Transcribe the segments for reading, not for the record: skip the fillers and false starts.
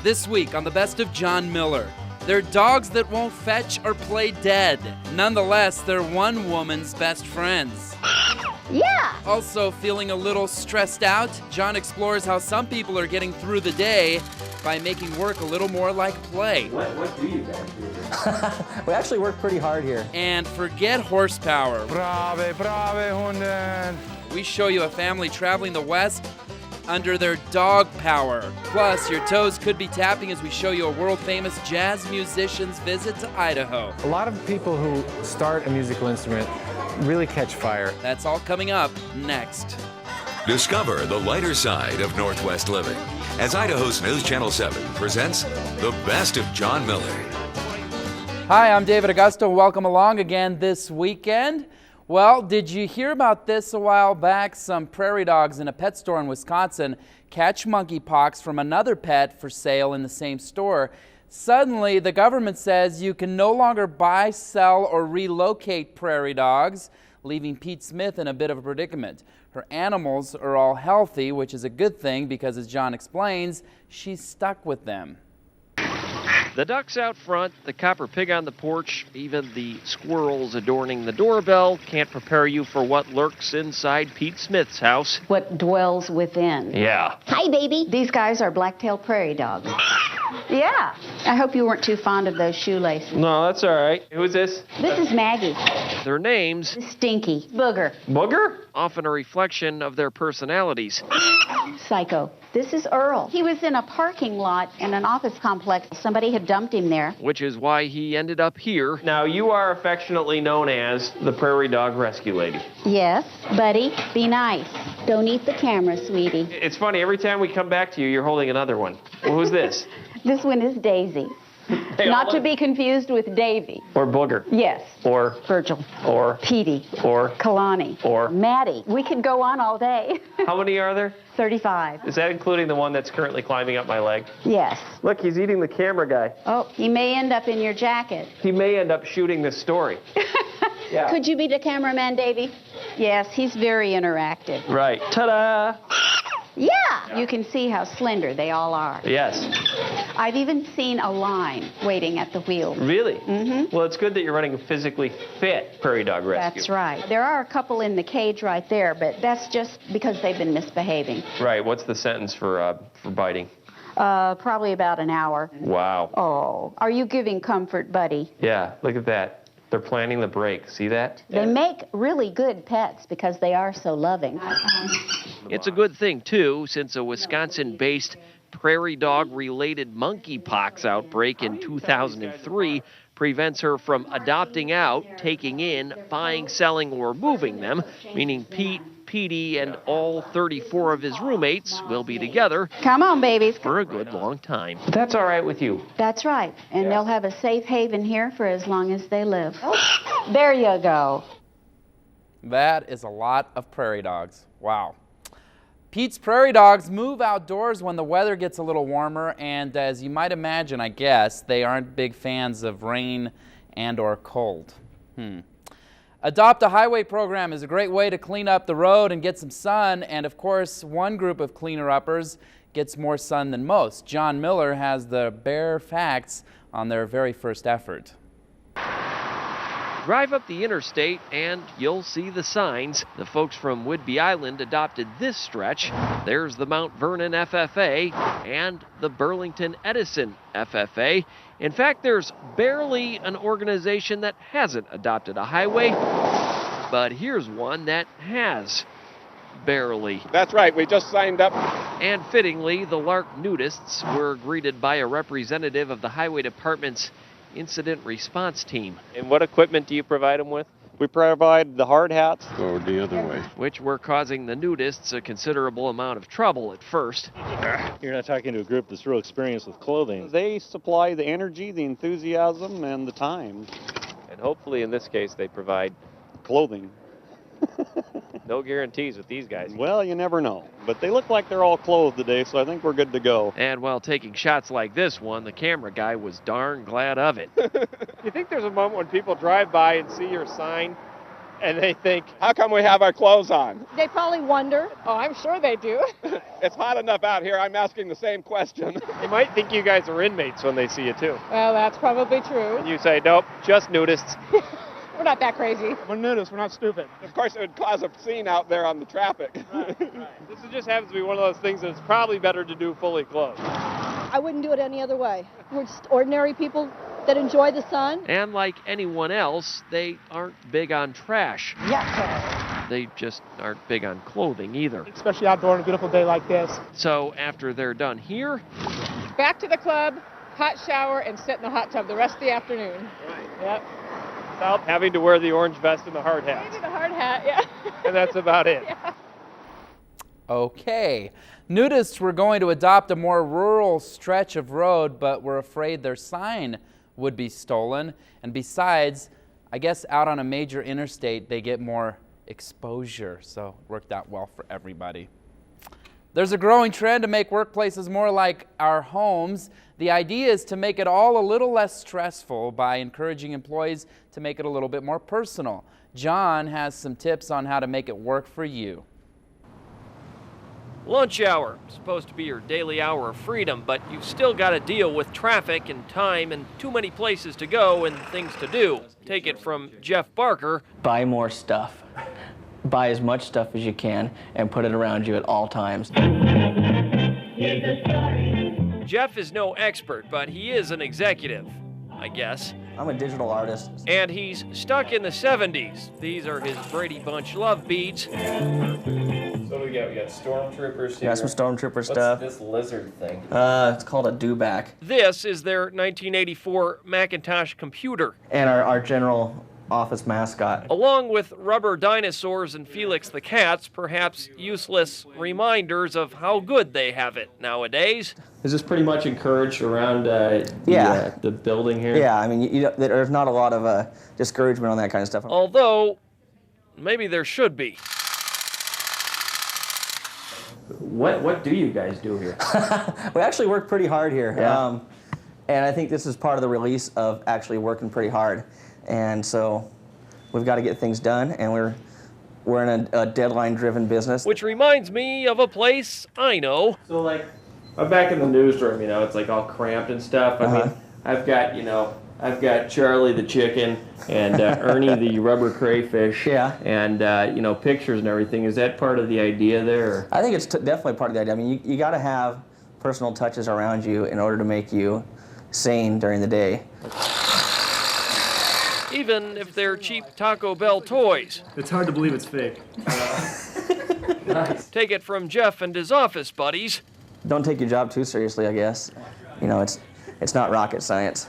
This week on the Best of John Miller, they're dogs that won't fetch or play dead. Nonetheless, they're one woman's best friends. Yeah! Also feeling a little stressed out, John explores how some people are getting through the day by making work a little more like play. What do you guys do? We actually work pretty hard here. And forget horsepower. Brave hunden! We show you a family traveling the West under their dog power. Plus, your toes could be tapping as we show you a world-famous jazz musician's visit to Idaho. A lot of people who start a musical instrument really catch fire. That's all coming up next. Discover the lighter side of Northwest living as Idaho's News Channel 7 presents The Best of John Miller. Hi, I'm David Augusto. Welcome along again this weekend. Well, did you hear about this a while back? Some prairie dogs in a pet store in Wisconsin catch monkeypox from another pet for sale in the same store. Suddenly, the government says you can no longer buy, sell, or relocate prairie dogs, leaving Pete Smith in a bit of a predicament. Her animals are all healthy, which is a good thing because, as John explains, she's stuck with them. The ducks out front, the copper pig on the porch, even the squirrels adorning the doorbell can't prepare you for what lurks inside Pete Smith's house. What dwells within. Yeah. Hi, baby. These guys are black-tailed prairie dogs. Yeah. I hope you weren't too fond of those shoelaces. No, that's all right. Who's this? This is Maggie. Their names, Stinky. Booger. Booger, often a reflection of their personalities. Psycho. This is Earl. He was in a parking lot in an office complex. Somebody had dumped him there. Which is why he ended up here. Now, you are affectionately known as the Prairie Dog Rescue Lady. Yes. Buddy, be nice. Don't eat the camera, sweetie. It's funny, every time we come back to you, you're holding another one. Well, who's this? This one is Daisy. Not to be confused with Davy. Or Booger. Yes. Or Virgil. Or Petey. Or Kalani. Or Maddie. We could go on all day. How many are there? 35. Is that including the one that's currently climbing up my leg? Yes. Look, he's eating the camera guy. Oh, he may end up in your jacket. He may end up shooting this story. Yeah. Could you be the cameraman, Davy? Yes, he's very interactive. Right. Ta-da! Yeah! You can see how slender they all are. Yes. I've even seen a line waiting at the wheel. Really? Mm-hmm. Well, it's good that you're running a physically fit prairie dog rescue. That's right. There are a couple in the cage right there, but that's just because they've been misbehaving. Right. What's the sentence for biting? Probably about an hour. Wow. Oh, are you giving comfort, buddy? Yeah, look at that. They're planning the break. See that? They make really good pets because they are so loving. It's a good thing, too, since a Wisconsin-based prairie dog-related monkeypox outbreak in 2003 prevents her from adopting out, taking in, buying, selling, or moving them, meaning Pete, Petey, and all 34 of his roommates will be together. Come on, babies. For a good long time. But that's all right with you. That's right. And they'll have a safe haven here for as long as they live. Oh, there you go. That is a lot of prairie dogs. Wow. Pete's prairie dogs move outdoors when the weather gets a little warmer, and as you might imagine, I guess, they aren't big fans of rain and or cold. Adopt a Highway program is a great way to clean up the road and get some sun, and of course, one group of cleaner-uppers gets more sun than most. John Miller has the bare facts on their very first effort. Drive up the interstate and you'll see the signs. The folks from Whidbey Island adopted this stretch. There's the Mount Vernon FFA and the Burlington Edison FFA. In fact, there's barely an organization that hasn't adopted a highway, but here's one that has. Barely. That's right, we just signed up. And fittingly, the Lark nudists were greeted by a representative of the Highway Department's incident response team. And what equipment do you provide them with? We provide the hard hats. Go the other way. Which were causing the nudists a considerable amount of trouble at first. You're not talking to a group that's real experienced with clothing. They supply the energy, the enthusiasm, and the time. And hopefully in this case they provide Clothing. no guarantees with these guys. Well, you never know. But they look like they're all clothed today, so I think we're good to go. And while taking shots like this one, the camera guy was darn glad of it. You think there's a moment when people drive by and see your sign and they think, how come we have our clothes on? They probably wonder. Oh, I'm sure they do. It's hot enough out here, I'm asking the same question. They might think you guys are inmates when they see you too. Well, that's probably true. And you say, nope, just nudists. We're not that crazy. We're nudists, we're not stupid. Of course, it would cause a scene out there on the traffic. Right. This just happens to be one of those things that's probably better to do fully clothed. I wouldn't do it any other way. We're just ordinary people that enjoy the sun. And like anyone else, they aren't big on trash. Yeah. They just aren't big on clothing either. Especially outdoor on a beautiful day like this. So after they're done here, Back to the club, hot shower, and sit in the hot tub the rest of the afternoon. Right. Yep. Without having to wear the orange vest and the hard hat. Maybe the hard hat, yeah. And that's about it. Yeah. Okay. Nudists were going to adopt a more rural stretch of road, but were afraid their sign would be stolen. And besides, I guess out on a major interstate, they get more exposure. So it worked out well for everybody. There's a growing trend to make workplaces more like our homes. The idea is to make it all a little less stressful by encouraging employees to make it a little bit more personal. John has some tips on how to make it work for you. lunch hour, supposed to be your daily hour of freedom, but you've still got to deal with traffic and time and too many places to go and things to do. Take it from Jeff Barker. Buy more stuff. Buy as much stuff as you can and put it around you at all times. Jeff is no expert, but he is an executive, I guess. I'm a digital artist. And he's stuck in the 70s. These are his Brady Bunch love beats. So we got stormtroopers here. Got some stormtrooper stuff. What's this lizard thing? It's called a dewback. This is their 1984 Macintosh computer. And our general office mascot. Along with rubber dinosaurs and Felix the cats, perhaps useless reminders of how good they have it nowadays. Is this pretty much encouraged around the building here? Yeah, I mean, there's not a lot of discouragement on that kind of stuff. Although, maybe there should be. What do you guys do here? We actually work pretty hard here. Yeah. And I think this is part of the release of actually working pretty hard. And so we've got to get things done, and we're in a deadline-driven business. Which reminds me of a place I know. So like, I'm back in the newsroom, it's like all cramped and stuff. I mean, I've got Charlie the chicken and Ernie the rubber crayfish. Yeah. And pictures and everything. Is that part of the idea there? I think it's definitely part of the idea. I mean, you got to have personal touches around you in order to make you sane during the day. Even if they're cheap Taco Bell toys. It's hard to believe it's fake. Nice. Take it from Jeff and his office buddies. Don't take your job too seriously, I guess. It's not rocket science.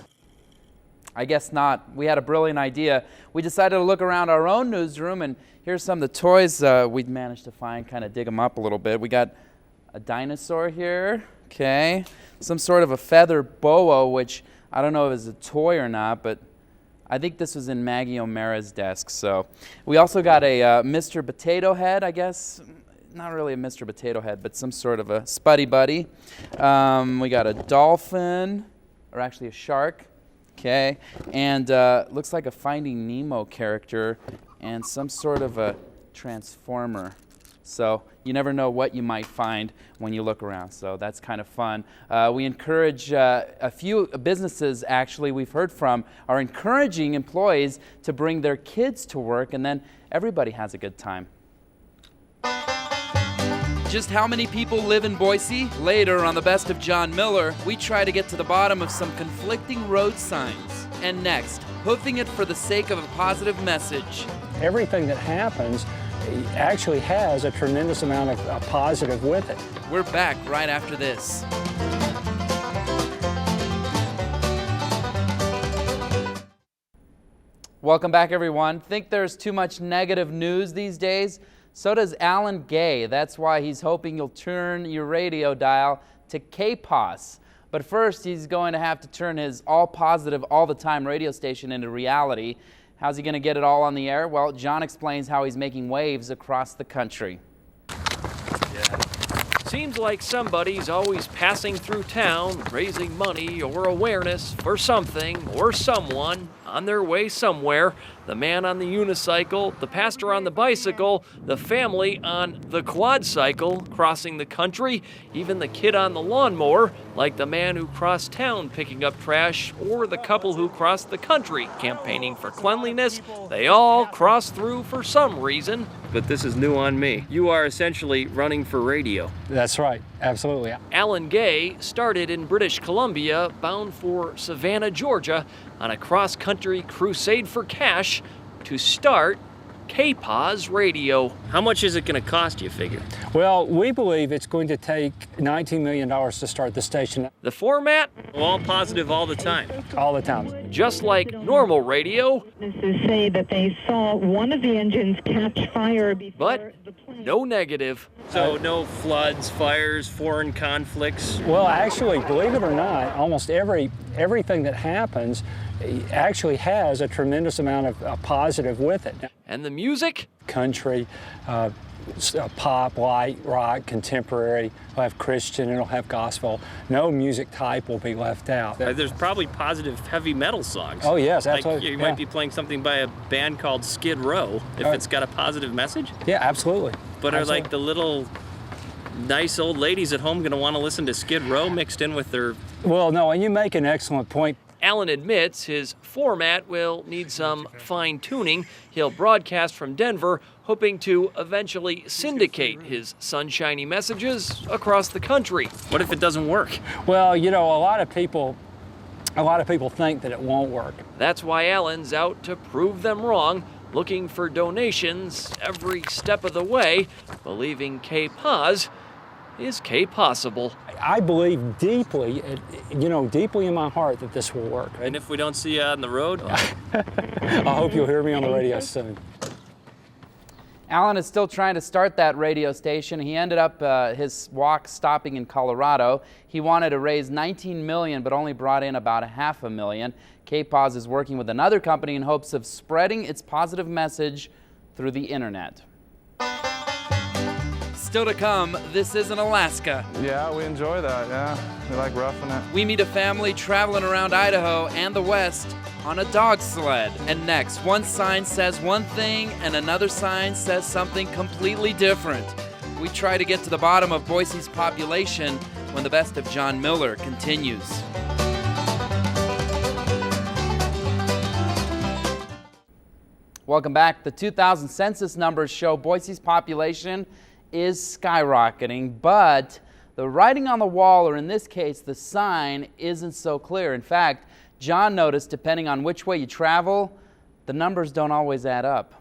I guess not. We had a brilliant idea. We decided to look around our own newsroom, and here's some of the toys we'd managed to find, kind of dig them up a little bit. We got a dinosaur here, okay. Some sort of a feather boa, which I don't know if it's a toy or not, but I think this was in Maggie O'Mara's desk. So we also got a Mr. Potato Head, I guess. Not really a Mr. Potato Head, but some sort of a Spuddy Buddy. We got a dolphin, or actually a shark. Okay, and looks like a Finding Nemo character and some sort of a transformer. So you never know what you might find when you look around. So that's kind of fun. We encourage a few businesses, actually, we've heard from, are encouraging employees to bring their kids to work, and then everybody has a good time. Just how many people live in Boise? Later on the Best of John Miller, we try to get to the bottom of some conflicting road signs. And next, hoofing it for the sake of a positive message. Everything that happens actually has a tremendous amount of positive with it. We're back right after this. Welcome back, everyone. Think there's too much negative news these days? So does Alan Gay. That's why he's hoping you'll turn your radio dial to KPOS. But first, he's going to have to turn his all positive, all the time radio station into reality. How's he going to get it all on the air? Well, John explains how he's making waves across the country. Seems like somebody's always passing through town, raising money or awareness for something or someone on their way somewhere. the man on the unicycle, the pastor on the bicycle, the family on the quad cycle crossing the country, even the kid on the lawnmower, like the man who crossed town picking up trash, or the couple who crossed the country campaigning for cleanliness. They all cross through for some reason. But this is new on me. You are essentially running for radio. That's right, absolutely. Alan Gay started in British Columbia, bound for Savannah, Georgia, on a cross-country crusade for cash to start KPAWS Radio. How much is it going to cost, you figure? Well, we believe it's going to take $19 million to start the station. The format? All positive all the time. All the time. Just like normal radio. Witnesses say that they saw one of the engines catch fire before the plane. No negative. So no floods, fires, foreign conflicts. Well, actually, believe it or not, almost everything that happens actually has a tremendous amount of positive with it. And the music? Country, pop, light, rock, contemporary. It'll have Christian, it'll have gospel. No music type will be left out. There's probably positive heavy metal songs. Oh yes, absolutely. Like you might be playing something by a band called Skid Row if it's got a positive message. Yeah, absolutely. But are like the little nice old ladies at home going to want to listen to Skid Row mixed in with their... Well, no, and you make an excellent point. Alan admits his format will need some fine-tuning. He'll broadcast from Denver, hoping to eventually syndicate his sunshiny messages across the country. What if it doesn't work? Well, you know, a lot of people think that it won't work. That's why Alan's out to prove them wrong, looking for donations every step of the way, believing KPAWS is K-possible. I believe deeply, deeply in my heart that this will work. And if we don't see you on the road? I hope you'll hear me on the radio soon. Alan is still trying to start that radio station. He ended up his walk stopping in Colorado. He wanted to raise $19 million, but only brought in about $500,000. KPAWS is working with another company in hopes of spreading its positive message through the internet. Still to come, this is in Alaska. Yeah, we enjoy that, yeah. We like roughing it. We meet a family traveling around Idaho and the West on a dog sled. And next, one sign says one thing and another sign says something completely different. We try to get to the bottom of Boise's population when the best of John Miller continues. Welcome back. The 2000 census numbers show Boise's population is skyrocketing, but the writing on the wall, or in this case, the sign, isn't so clear. In fact, John noticed, depending on which way you travel, the numbers don't always add up.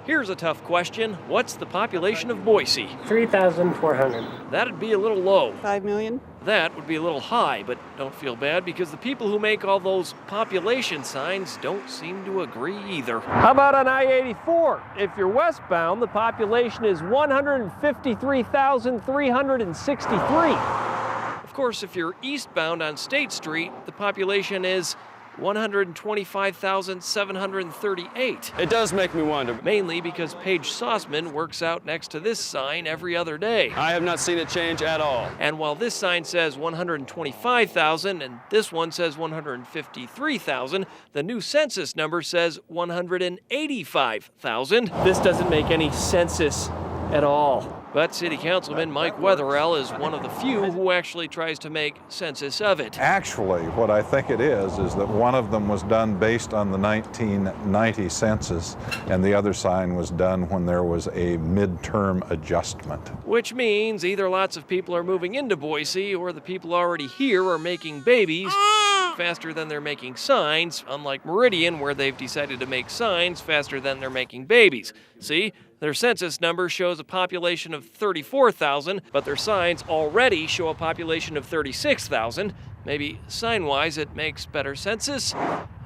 Here's a tough question. What's the population of Boise? 3,400. That'd be a little low. 5 million? That would be a little high, but don't feel bad because the people who make all those population signs don't seem to agree either. How about on I-84? If you're westbound, the population is 153,363. Of course, if you're eastbound on State Street, the population is 125,738. It does make me wonder. Mainly because Paige Saussman works out next to this sign every other day. I have not seen it change at all. And while this sign says 125,000 and this one says 153,000, the new census number says 185,000. This doesn't make any census at all. But City Councilman Mike Wetherell is one of the few who actually tries to make census of it. Actually, what I think it is that one of them was done based on the 1990 census, and the other sign was done when there was a midterm adjustment. Which means either lots of people are moving into Boise, or the people already here are making babies faster than they're making signs, unlike Meridian, where they've decided to make signs faster than they're making babies. See? Their census number shows a population of 34,000, but their signs already show a population of 36,000. Maybe sign-wise it makes better census.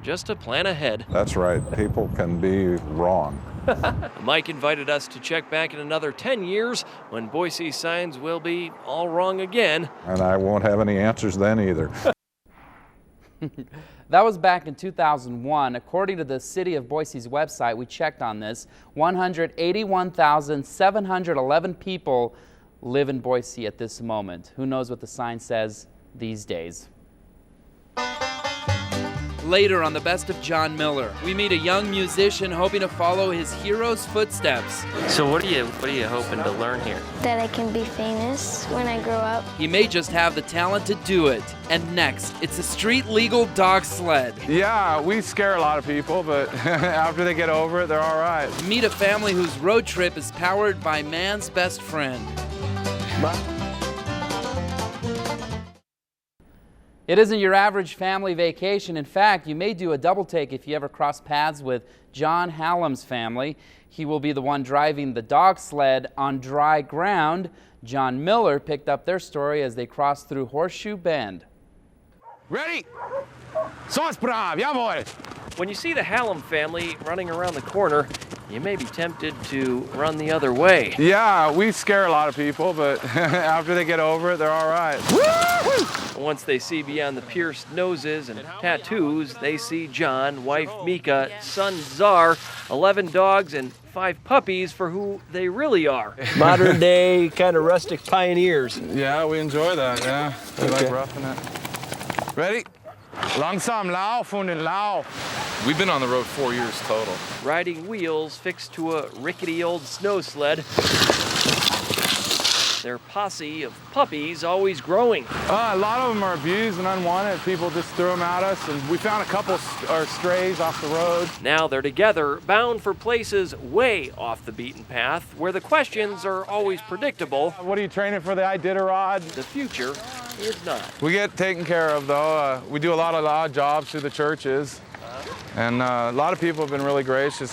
Just to plan ahead. That's right. People can be wrong. Mike invited us to check back in another 10 years when Boise signs will be all wrong again. And I won't have any answers then either. That was back in 2001. According to the City of Boise's website, we checked on this, 181,711 people live in Boise at this moment. Who knows what the sign says these days? Later on the Best of John Miller, we meet a young musician hoping to follow his hero's footsteps. So what are you hoping to learn here? That I can be famous when I grow up. He may just have the talent to do it. And next, it's a street-legal dog sled. Yeah, we scare a lot of people, but after they get over it, they're all right. Meet a family whose road trip is powered by man's best friend. It isn't your average family vacation. In fact, you may do a double take if you ever cross paths with John Hallam's family. He will be the one driving the dog sled on dry ground. John Miller picked up their story as they crossed through Horseshoe Bend. Ready? Sauce brav, jawohl! When you see the Hallam family running around the corner, you may be tempted to run the other way. Yeah, we scare a lot of people, but after they get over it, they're all right. Once they see beyond the pierced noses and tattoos, they see John, wife Mika, son Czar, 11 dogs, and 5 puppies for who they really are. Modern day kind of rustic pioneers. Yeah, we enjoy that, yeah. We like roughing it. Ready? Langsam lauf und lauf. We've been on the road 4 years total. Riding wheels fixed to a rickety old snow sled. Their posse of puppies always growing. A lot of them are abused and unwanted. People just threw them at us, and we found a couple strays off the road. Now they're together, bound for places way off the beaten path, where the questions are always predictable. What are you training for, the Iditarod? The future is not. We get taken care of, though. We do a lot of odd jobs through the churches, and a lot of people have been really gracious.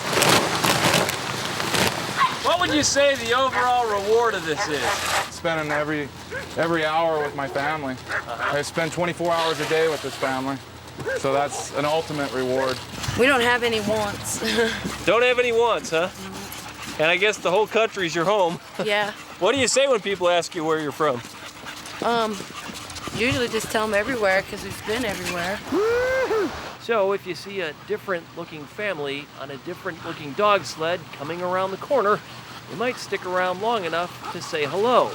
What would you say the overall reward of this is? Spending every hour with my family. I spend 24 hours a day with this family, so that's an ultimate reward. We don't have any wants. Don't have any wants, huh? And I guess the whole country's your home. Yeah. What do you say when people ask you where you're from? Usually just tell them everywhere because we've been everywhere. So if you see a different looking family on a different looking dog sled coming around the corner, you might stick around long enough to say hello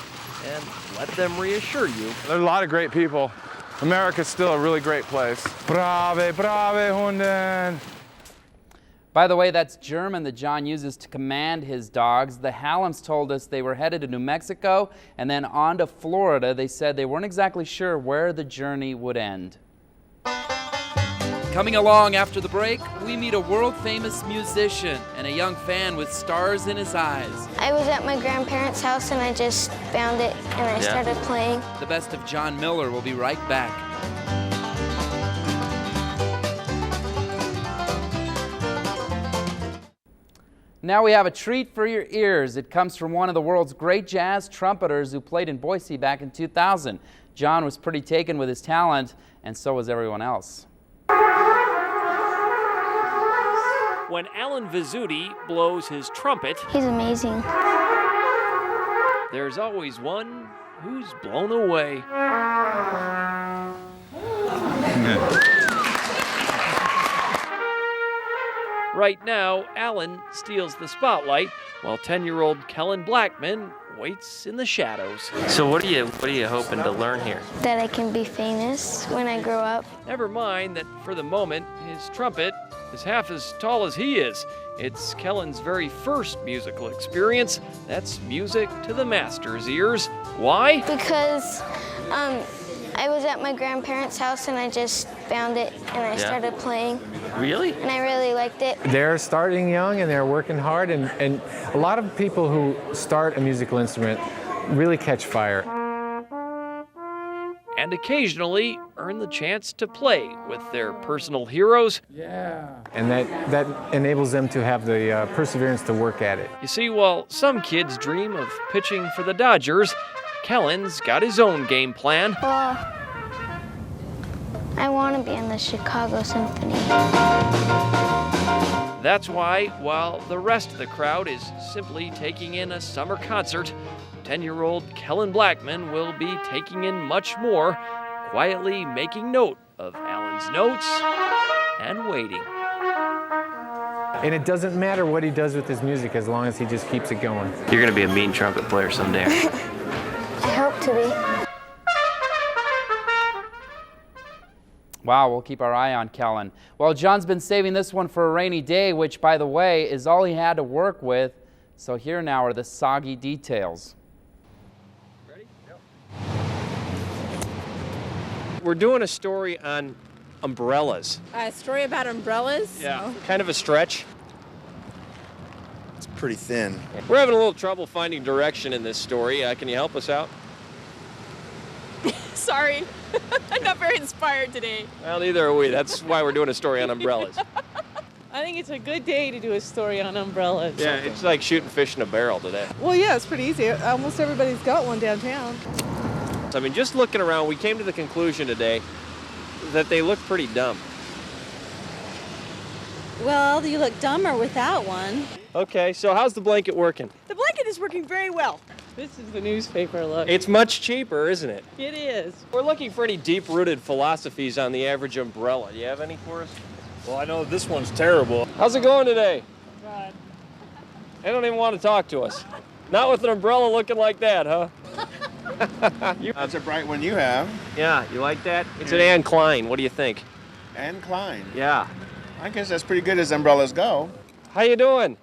and let them reassure you. There's a lot of great people. America's still a really great place. Brave, brave Hunden. By the way, that's German that John uses to command his dogs. The Hallams told us they were headed to New Mexico and then on to Florida. They said they weren't exactly sure where the journey would end. Coming along after the break, we meet a world-famous musician and a young fan with stars in his eyes. I was at my grandparents' house and I just found it and I started playing. The Best of John Miller will be right back. Now we have a treat for your ears. It comes from one of the world's great jazz trumpeters who played in Boise back in 2000. John was pretty taken with his talent, and so was everyone else. When Alan Vizzuti blows his trumpet, he's amazing. There's always one who's blown away. Right now, Alan steals the spotlight, while 10-year-old Kellen Blackman waits in the shadows. So what are you hoping to learn here? That I can be famous when I grow up. Never mind that for the moment, his trumpet is half as tall as he is. It's Kellen's very first musical experience. That's music to the master's ears. Why? Because I was at my grandparents' house and I just found it and I started playing. Really? And I really liked it. They're starting young and they're working hard, and a lot of people who start a musical instrument really catch fire. And occasionally earn the chance to play with their personal heroes. Yeah. And that enables them to have the perseverance to work at it. You see, while some kids dream of pitching for the Dodgers, Kellen's got his own game plan. Well, I want to be in the Chicago Symphony. That's why, while the rest of the crowd is simply taking in a summer concert, 10-year-old Kellen Blackman will be taking in much more, quietly making note of Alan's notes and waiting. And it doesn't matter what he does with his music as long as he just keeps it going. You're gonna be a mean trumpet player someday. I hope to be. Wow, we'll keep our eye on Kellen. Well, John's been saving this one for a rainy day, which, by the way, is all he had to work with. So here now are the soggy details. Ready? Yep. We're doing a story on umbrellas. A story about umbrellas? Yeah. Kind of a stretch. It's pretty thin. We're having a little trouble finding direction in this story. Can you help us out? Sorry. I'm not very inspired today. Well, neither are we. That's why we're doing a story on umbrellas. I think it's a good day to do a story on umbrellas. Yeah, it's like shooting fish in a barrel today. Well, yeah, it's pretty easy. Almost everybody's got one downtown. I mean, just looking around, we came to the conclusion today that they look pretty dumb. Well, you look dumber without one. Okay, so how's the blanket working? The blanket is working very well. This is the newspaper, look. It's much cheaper, isn't it? It is. We're looking for any deep-rooted philosophies on the average umbrella. Do you have any for us? Well, I know this one's terrible. How's it going today? God. They don't even want to talk to us. Not with an umbrella looking like that, huh? That's a bright one you have. Yeah, you like that? It's an Anne Klein. What do you think? Anne Klein. Yeah. I guess that's pretty good as umbrellas go. How you doing?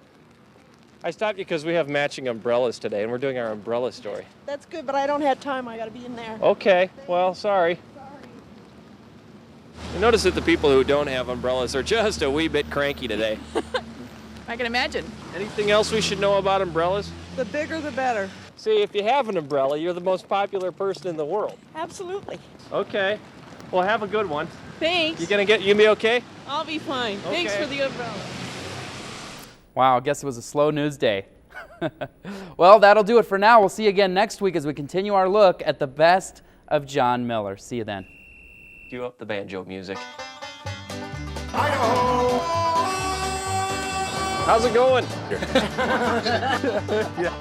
I stopped you because we have matching umbrellas today, and we're doing our umbrella story. That's good, but I don't have time. I got to be in there. Okay, well, sorry. I notice that the people who don't have umbrellas are just a wee bit cranky today. I can imagine. Anything else we should know about umbrellas? The bigger, the better. See, if you have an umbrella, you're the most popular person in the world. Absolutely. Okay. Well, have a good one. Thanks. You gonna be okay? I'll be fine. Okay. Thanks for the umbrella. Wow, I guess it was a slow news day. Well, that'll do it for now. We'll see you again next week as we continue our look at the best of John Miller. See you then. Cue up the banjo music. Idaho! How's it going? Yeah.